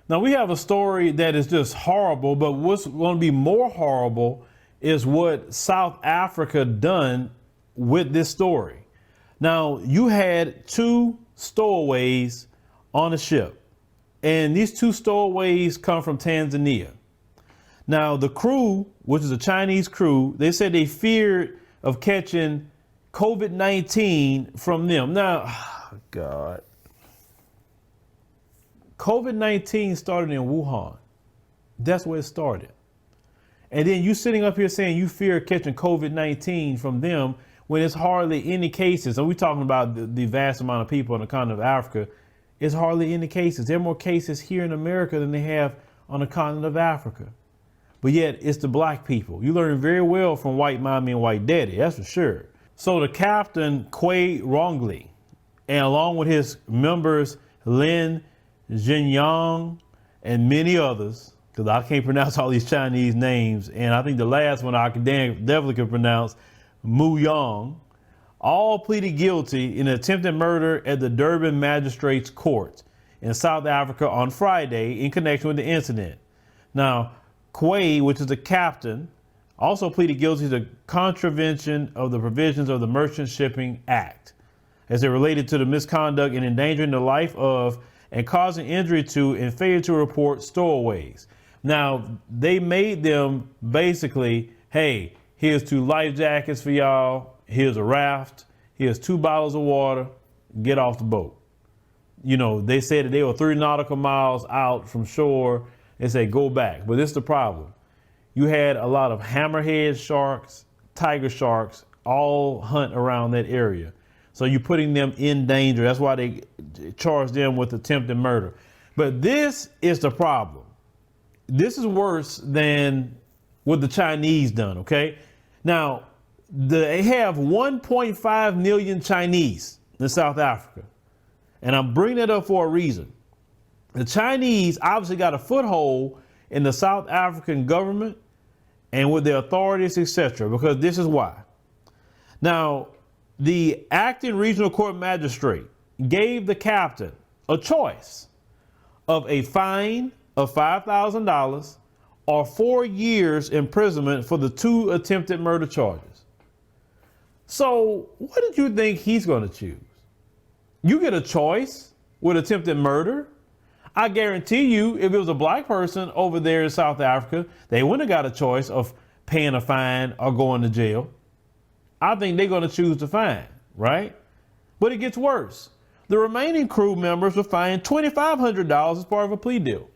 Now we have a story that is just horrible, but what's going to be more horrible is what South Africa done with this story. Now you had 2 stowaways on a ship, and these 2 stowaways come from Tanzania. Now the crew, which is a Chinese crew, they said they feared of catching COVID-19 from them. Now, oh God. COVID-19 started in Wuhan. That's where it started. And then you sitting up here saying you fear catching COVID-19 from them when it's hardly any cases. And we're talking about the vast amount of people on the continent of Africa. It's hardly any cases. There are more cases here in America than they have on the continent of Africa. But yet it's the black people. You learn very well from white mommy and white daddy, that's for sure. So the captain, Quay Rongley, and along with his members, Lin Jinyang, and many others, because I can't pronounce all these Chinese names, and I think the last one I definitely can pronounce, Mu Yang, all pleaded guilty in attempted murder at the Durban Magistrates Court in South Africa on Friday in connection with the incident. Now, Quay, which is the captain, also pleaded guilty to contravention of the provisions of the Merchant Shipping Act as it related to the misconduct in endangering the life of and causing injury to and failure to report stowaways. Now, they made them basically, hey, here's 2 life jackets for y'all. Here's a raft. Here's 2 bottles of water. Get off the boat. You know, they said that they were 3 nautical miles out from shore. They said, go back. But this is the problem. You had a lot of hammerhead sharks, tiger sharks, all hunt around that area. So you're putting them in danger. That's why they charged them with attempted murder. But this is the problem. This is worse than what the Chinese done, okay? Now, they have 1.5 million Chinese in South Africa. And I'm bringing that up for a reason. The Chinese obviously got a foothold in the South African government and with the authorities, etc., because this is why. Now, the acting regional court magistrate gave the captain a choice of a fine of $5,000 or 4 years imprisonment for the 2 attempted murder charges. So what did you think he's going to choose? You get a choice with attempted murder. I guarantee you, if it was a black person over there in South Africa, they wouldn't have got a choice of paying a fine or going to jail. I think they're going to choose the fine, right? But it gets worse. The remaining crew members were fined $2,500 as part of a plea deal.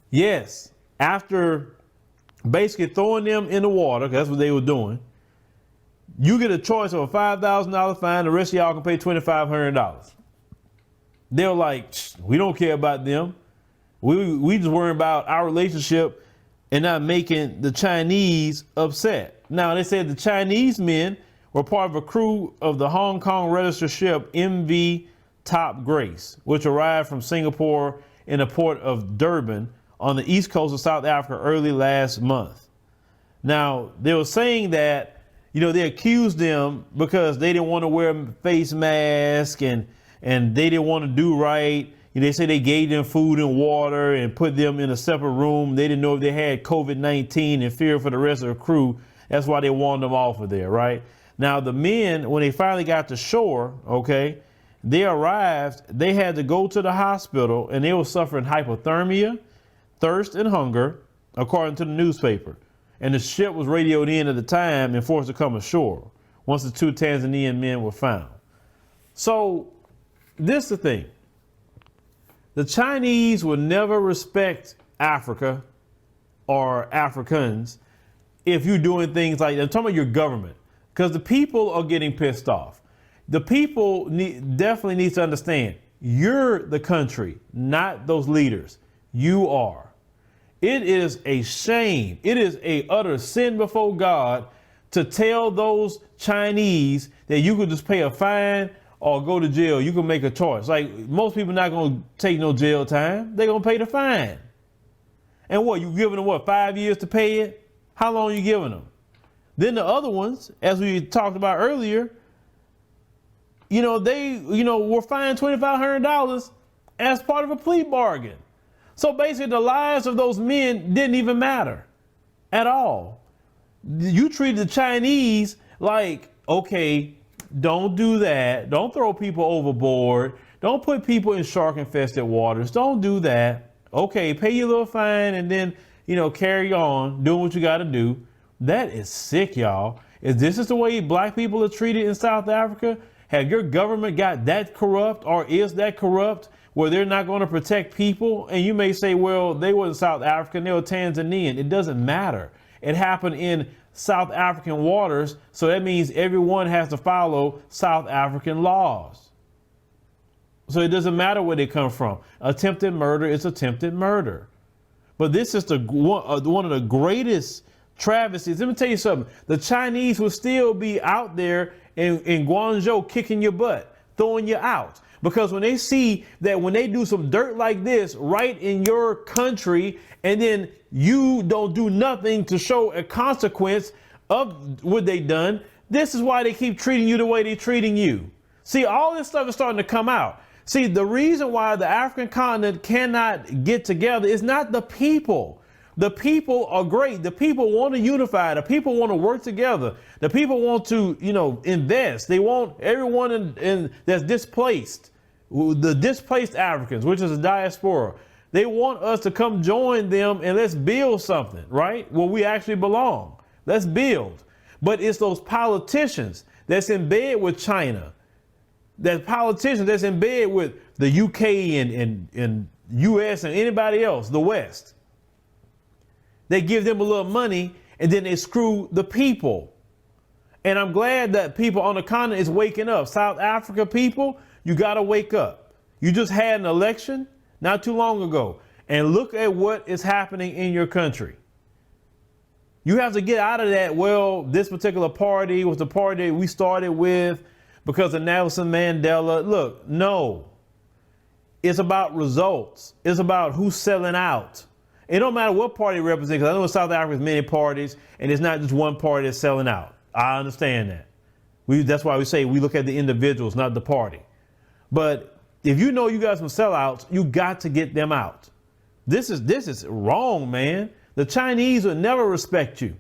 Yes, after basically throwing them in the water, 'cause that's what they were doing, you get a choice of a $5,000 fine. The rest of y'all can pay $2,500. They're like, we don't care about them. We just worry about our relationship and not making the Chinese upset. Now, they said the Chinese men were part of a crew of the Hong Kong registered ship MV Top Grace, which arrived from Singapore in the port of Durban on the east coast of South Africa early last month. Now, they were saying that, you know, they accused them because they didn't want to wear face masks and they didn't want to do right. They say they gave them food and water and put them in a separate room. They didn't know if they had COVID-19 and fear for the rest of the crew. That's why they warned them off of there, right? Now, the men, when they finally got to shore, okay, they arrived, they had to go to the hospital and they were suffering hypothermia, thirst, and hunger, according to the newspaper. And the ship was radioed in at the time and forced to come ashore once the 2 Tanzanian men were found. So this is the thing. The Chinese will never respect Africa or Africans if you're doing things like that. I'm talking about your government, because the people are getting pissed off. The people definitely need to understand you're the country, not those leaders. You are. It is a shame. It is a utter sin before God to tell those Chinese that you could just pay a fine or go to jail. You can make a choice. Like, most people not going to take no jail time. They're going to pay the fine. And what, you giving them what, 5 years to pay it? How long are you giving them? Then the other ones, as we talked about earlier, they, were fined $2,500 as part of a plea bargain. So basically the lives of those men didn't even matter at all. You treated the Chinese like, okay, don't do that. Don't throw people overboard. Don't put people in shark infested waters. Don't do that. Okay, pay your little fine and then, carry on doing what you got to do. That is sick, y'all. If this is the way black people are treated in South Africa, have your government got that corrupt, or is that corrupt, where they're not going to protect people? And you may say, well, they weren't South African, they were Tanzanian. It doesn't matter. It happened in South African waters, so that means everyone has to follow South African laws. So it doesn't matter where they come from. Attempted murder is attempted murder. But this is one of the greatest travesties. Let me tell you something. The Chinese will still be out there in Guangzhou kicking your butt, throwing you out. Because when they see that when they do some dirt like this right in your country, and then you don't do nothing to show a consequence of what they done, this is why they keep treating you the way they're treating you. See, all this stuff is starting to come out. See, the reason why the African continent cannot get together is not the people. The people are great. The people want to unify. The people want to work together. The people want to, invest. They want everyone that's displaced, the displaced Africans, which is a diaspora. They want us to come join them and let's build something, right? Where we actually belong. Let's build. But it's those politicians that's in bed with China, that politicians that's in bed with the UK and US and anybody else, the West. They give them a little money and then they screw the people. And I'm glad that people on the continent is waking up. South Africa people, you got to wake up. You just had an election not too long ago, and look at what is happening in your country. You have to get out of that. Well, this particular party was the party we started with because of Nelson Mandela. Look, no, it's about results. It's about who's selling out. It don't matter what party represents, because I know in South Africa there's many parties, and it's not just one party that's selling out. I understand that. That's why we say we look at the individuals, not the party. But if you know you got some sellouts, you got to get them out. This is wrong, man. The Chinese would never respect you.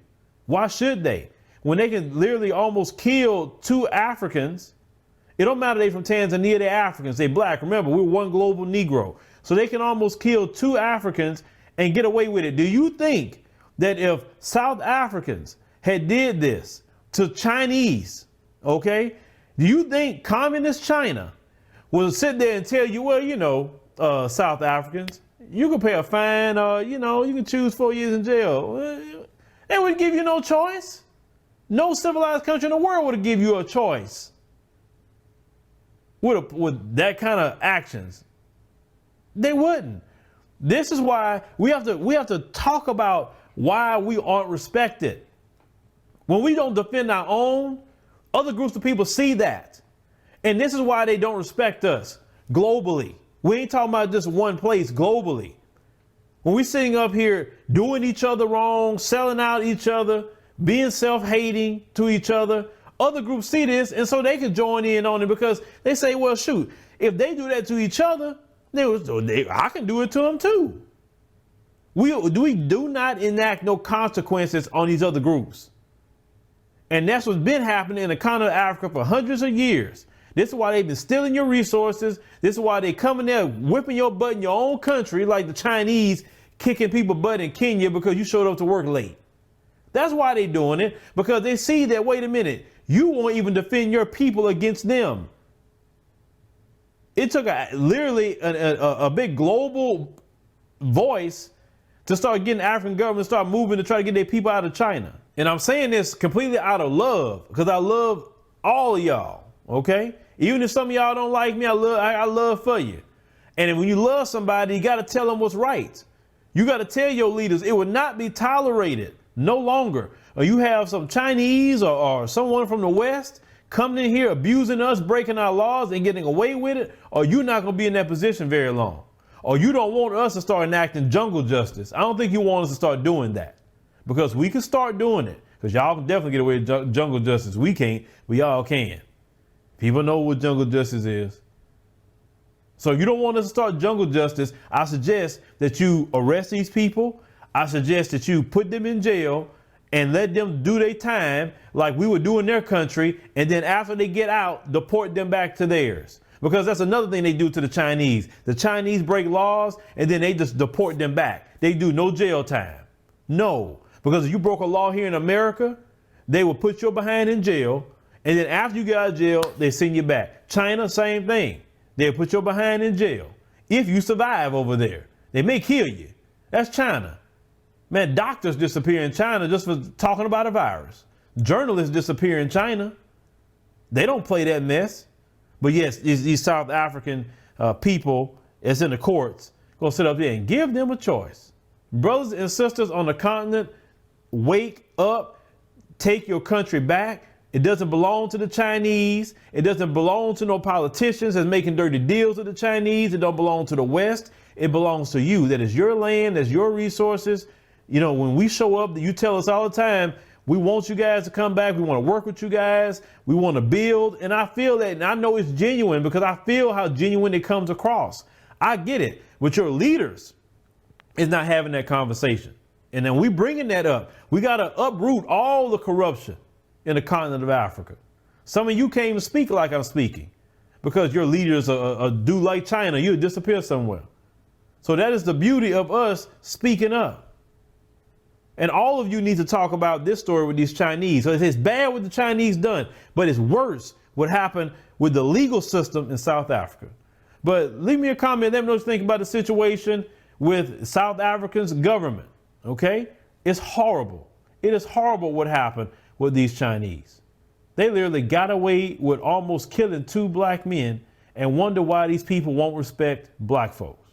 Why should they? When they can literally almost kill 2 Africans. It don't matter they from Tanzania, they're Africans, they black. Remember, we're one global Negro. So they can almost kill 2 Africans and get away with it. Do you think that if South Africans had did this to Chinese, okay, do you think communist China will sit there and tell you, well, South Africans, you can pay a fine, or, you can choose 4 years in jail. They wouldn't give you no choice. No civilized country in the world would give you a choice with that kind of actions. They wouldn't. This is why we have to talk about why we aren't respected. When we don't defend our own, other groups of people see that. And this is why they don't respect us globally. We ain't talking about just one place, globally. When we're sitting up here doing each other wrong, selling out each other, being self-hating to each other, other groups see this, and so they can join in on it, because they say, well, shoot, if they do that to each other, I can do it to them too. We do not enact no consequences on these other groups. And that's what's been happening in the continent of Africa for hundreds of years. This is why they've been stealing your resources. This is why they come in there whipping your butt in your own country, like the Chinese kicking people butt in Kenya because you showed up to work late. That's why they're doing it, because they see that, wait a minute, you won't even defend your people against them. It took literally a big global voice to start getting African governments to start moving to try to get their people out of China. And I'm saying this completely out of love, because I love all of y'all, okay? Even if some of y'all don't like me, I love for you. And when you love somebody, you got to tell them what's right. You got to tell your leaders it would not be tolerated no longer. Or you have some Chinese or someone from the West coming in here abusing us, breaking our laws and getting away with it, or you're not going to be in that position very long. Or you don't want us to start enacting jungle justice. I don't think you want us to start doing that, because we can start doing it, because y'all can definitely get away with jungle justice. We can't, we all can. People know what jungle justice is. So if you don't want us to start jungle justice, I suggest that you arrest these people. I suggest that you put them in jail and let them do their time like we would do in their country. And then after they get out, deport them back to theirs. Because that's another thing they do to the Chinese. The Chinese break laws and then they just deport them back. They do no jail time. No, because if you broke a law here in America, they will put your behind in jail. And then after you get out of jail, they send you back. China, same thing. They'll put your behind in jail if you survive over there. They may kill you. That's China. Man, doctors disappear in China just for talking about a virus. Journalists disappear in China. They don't play that mess. But yes, these South African people that's in the courts go sit up there and give them a choice. Brothers and sisters on the continent, wake up, take your country back. It doesn't belong to the Chinese. It doesn't belong to no politicians that's making dirty deals with the Chinese. It don't belong to the West. It belongs to you. That is your land. That's your resources. You know, when we show up, you tell us all the time, we want you guys to come back. We want to work with you guys. We want to build. And I feel that, and I know it's genuine because I feel how genuine it comes across. I get it. But your leaders is not having that conversation. And then we bringing that up. We got to uproot all the corruption in the continent of Africa. Some of you can't even speak like I'm speaking because your leaders do like China. You'll disappear somewhere. So that is the beauty of us speaking up. And all of you need to talk about this story with these Chinese. So it's bad what the Chinese done, but it's worse what happened with the legal system in South Africa. But leave me a comment. Let me know what you think about the situation with South Africa's government. Okay? It's horrible. It is horrible what happened with these Chinese. They literally got away with almost killing 2 black men and wonder why these people won't respect black folks.